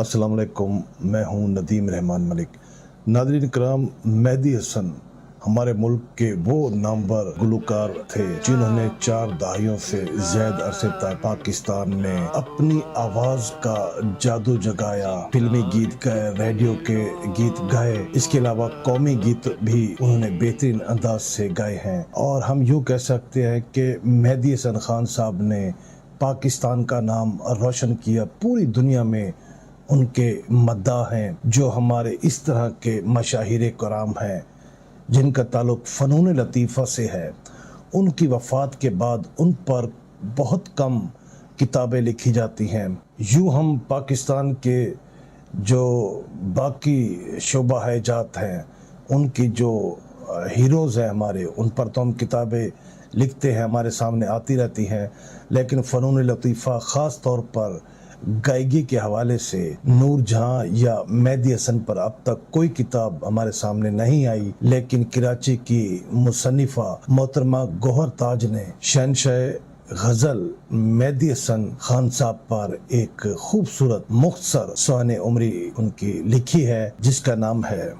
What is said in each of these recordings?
अस्सलाम वालेकुम, मैं हूं नदीम रहमान मलिक। नाज़रीन कराम, मेहदी हसन हमारे मुल्क के वो नामवर गुलकार थे जिन्होंने 4 दहाइयों से ज़्यादा अरसे तक पाकिस्तान में अपनी आवाज़ का जादू जगाया। फिल्मी गीत गाए, रेडियो के गीत गाए, इसके अलावा कौमी गीत भी उन्होंने बेहतरीन अंदाज से गाए हैं। और हम यूँ कह सकते हैं कि मेहदी हसन खान साहब ने पाकिस्तान का नाम रोशन किया। पूरी दुनिया में उनके मद्दाह हैं जो हमारे इस तरह के मशाहिर कराम हैं जिनका ताल्लुक फ़नून लतीफ़ा से है। उनकी वफ़ात के बाद उन पर बहुत कम किताबें लिखी जाती हैं। यूँ हम पाकिस्तान के जो बाकी शोबा जात हैं, उनकी जो हीरोज़ हैं हमारे, उन पर तो हम किताबें लिखते हैं, हमारे सामने आती रहती हैं, लेकिन फ़नून लतीफ़ा ख़ास तौर पर गायकी के हवाले से नूर जहां या मेहदी हसन पर अब तक कोई किताब हमारे सामने नहीं आई। लेकिन कराची की मुसन्निफ़ा मोहतरमा गौहर ताज ने शहंशाह गज़ल मेहदी हसन खान साहब पर एक खूबसूरत मुख्तसर सुहाने उम्री उनकी लिखी है, जिसका नाम है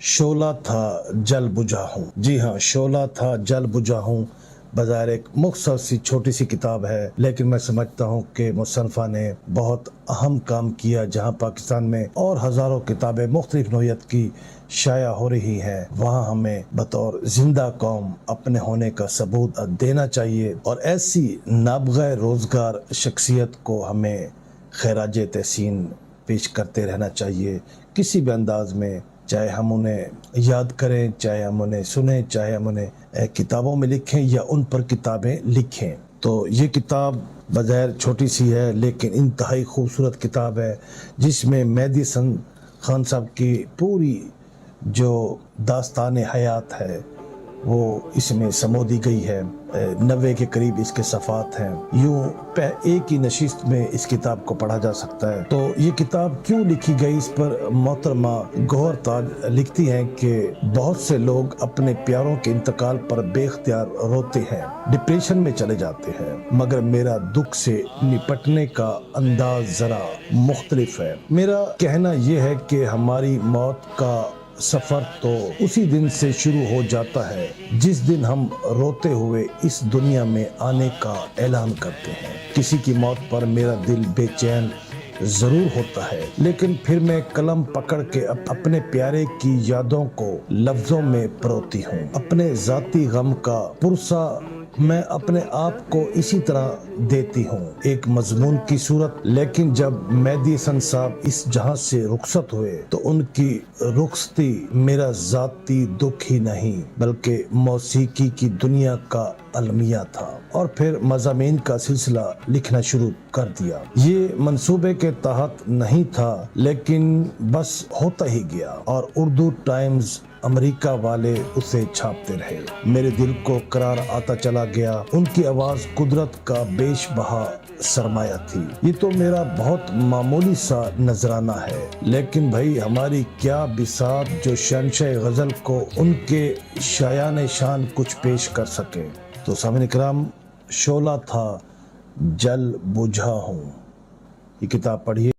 शोला था जल बुझा हूँ। जी हाँ, शोला था जल बुझा हूँ बज़ाहिर एक मुख्तसर सी छोटी सी किताब है, लेकिन मैं समझता हूँ कि मुसन्निफ़ा ने बहुत अहम काम किया। जहाँ पाकिस्तान में और हज़ारों किताबें मुख्तलिफ नौइयत की शाया हो रही हैं, वहाँ हमें बतौर जिंदा कौम अपने होने का सबूत देना चाहिए और ऐसी नाबग़ा रोज़गार शख्सियत को हमें खैराज तहसीन पेश करते रहना चाहिए किसी भी अंदाज में, चाहे हम उन्हें याद करें, चाहे हम उन्हें सुने, चाहे हम उन्हें किताबों में लिखें या उन पर किताबें लिखें। तो ये किताब बज़ाहिर छोटी सी है, लेकिन इंतहाई खूबसूरत किताब है, जिसमें मेहदी हसन खान साहब की पूरी जो दास्तान हयात है वो इसमें समो दी गई है। 90 के करीब इसके सफ़ात हैं। यूँ एक ही नशिस्त में इस किताब को पढ़ा जा सकता है। तो ये किताब क्यों लिखी गई, इस पर मोहतरमा गौहर ताज लिखती हैं कि बहुत से लोग अपने प्यारों के इंतकाल पर बेख्तियार रोते हैं, डिप्रेशन में चले जाते हैं, मगर मेरा दुख से निपटने का अंदाज ज़रा मुख्तलिफ है। मेरा कहना यह है कि हमारी मौत का सफ़र तो उसी दिन से शुरू हो जाता है जिस दिन हम रोते हुए इस दुनिया में आने का ऐलान करते हैं। किसी की मौत पर मेरा दिल बेचैन ज़रूर होता है, लेकिन फिर मैं कलम पकड़ के अपने प्यारे की यादों को लफ्ज़ों में परोती हूँ। अपने ज़ाती गम का पुरसा मैं अपने आप को इसी तरह देती हूँ, एक मजमून की सूरत। लेकिन जब मेहदी हसन साहब इस जहां से रुखसत हुए तो उनकी रुखसती मेरा ज़ाती दुख ही नहीं बल्कि मौसीकी की दुनिया का अलमिया था। और फिर मज़ामीन का सिलसिला लिखना शुरू कर दिया। ये मंसूबे के तहत नहीं था, लेकिन बस होता ही गया और उर्दू टाइम्स अमेरिका वाले उसे छापते रहे। मेरे दिल को करार आता चला गया। उनकी आवाज़ कुदरत का बेशबहा सरमाया थी। ये तो मेरा बहुत मामूली सा नजराना है, लेकिन भाई हमारी क्या बिसात जो शहंशाह गज़ल को उनके शायान शान कुछ पेश कर सके। तो सामने कराम, शोला था जल बुझा हूँ, ये किताब पढ़िए।